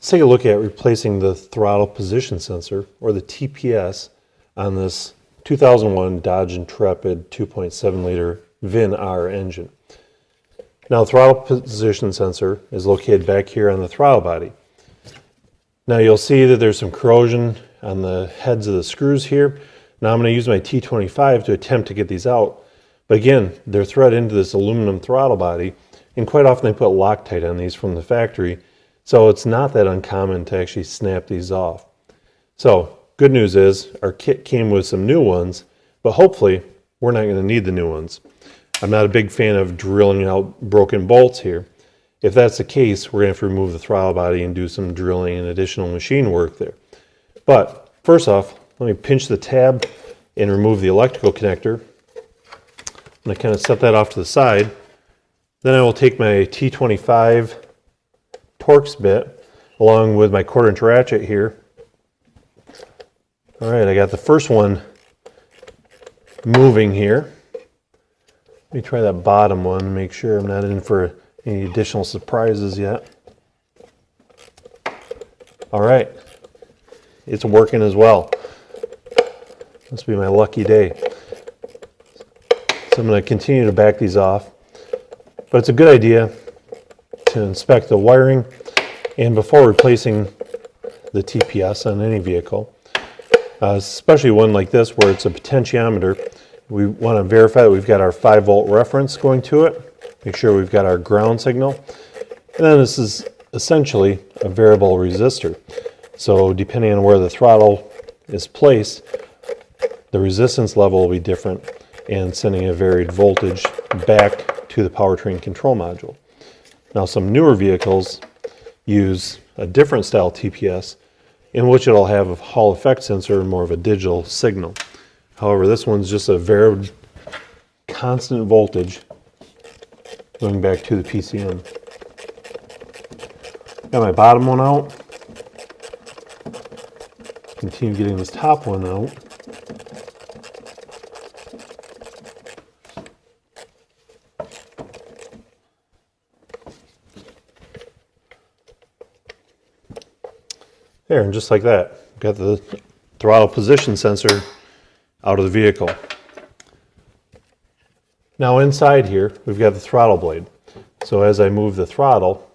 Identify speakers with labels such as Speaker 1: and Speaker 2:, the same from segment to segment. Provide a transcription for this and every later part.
Speaker 1: Let's take a look at replacing the throttle position sensor, or the TPS, on this 2001 Dodge Intrepid 2.7 liter VIN-R engine. Now, the throttle position sensor is located back here on the throttle body. Now you'll see that there's some corrosion on the heads of the screws here. Now I'm going to use my T25 to attempt to get these out. But again, they're threaded into this aluminum throttle body, and quite often they put Loctite on these from the factory. So it's not that uncommon to actually snap these off. So good news is our kit came with some new ones, but hopefully we're not going to need the new ones. I'm not a big fan of drilling out broken bolts here. If that's the case, we're going to have to remove the throttle body and do some drilling and additional machine work there. But first off, let me pinch the tab and remove the electrical connector. I'm going to kind of set that off to the side. Then I will take my T25 Torx bit along with my 1/4" ratchet here. All right, I got the first one moving here. Let me try that bottom one to make sure I'm not in for any additional surprises yet. All right, it's working as well. Must be my lucky day. So I'm going to continue to back these off, but it's a good idea to inspect the wiring and before replacing the TPS on any vehicle, especially one like this where it's a potentiometer. We want to verify that we've got our 5-volt reference going to it, make sure we've got our ground signal, and then this is essentially a variable resistor. So depending on where the throttle is placed, the resistance level will be different and sending a varied voltage back to the powertrain control module. Now, some newer vehicles use a different style TPS in which it'll have a Hall effect sensor and more of a digital signal. However, this one's just a varied constant voltage going back to the PCM. Got my bottom one out. Continue getting this top one out. There, and just like that, got the throttle position sensor out of the vehicle. Now inside here, we've got the throttle blade. So as I move the throttle,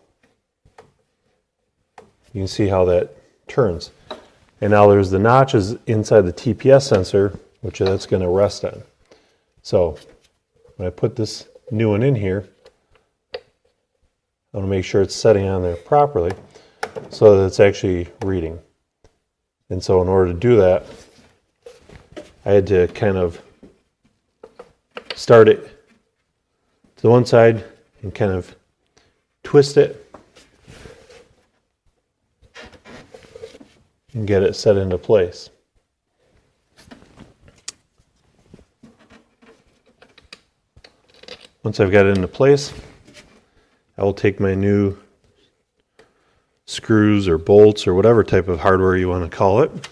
Speaker 1: you can see how that turns. And now there's the notches inside the TPS sensor, which that's going to rest on. So when I put this new one in here, I want to make sure it's setting on there properly so that it's actually reading. And so in order to do that, I had to kind of start it to the one side and kind of twist it and get it set into place. Once I've got it into place, I will take my new screws or bolts or whatever type of hardware you want to call it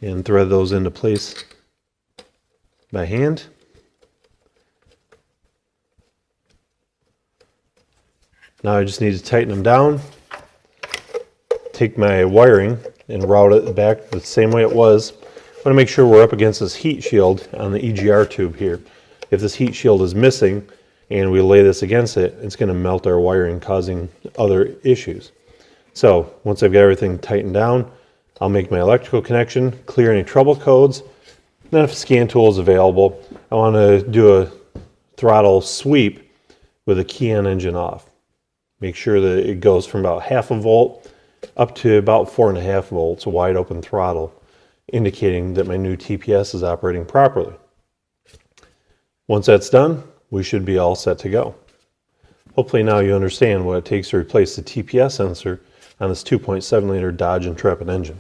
Speaker 1: and thread those into place by hand. Now I just need to tighten them down, take my wiring and route it back the same way it was. I want to make sure we're up against this heat shield on the EGR tube here. If this heat shield is missing and we lay this against it, it's going to melt our wiring, causing other issues. So once I've got everything tightened down, I'll make my electrical connection, clear any trouble codes. Then if a scan tool is available, I want to do a throttle sweep with the key on engine off. Make sure that it goes from about 0.5 volt up to about 4.5 volts, a wide open throttle, indicating that my new TPS is operating properly. Once that's done, we should be all set to go. Hopefully now you understand what it takes to replace the TPS sensor on this 2.7 liter Dodge Intrepid engine.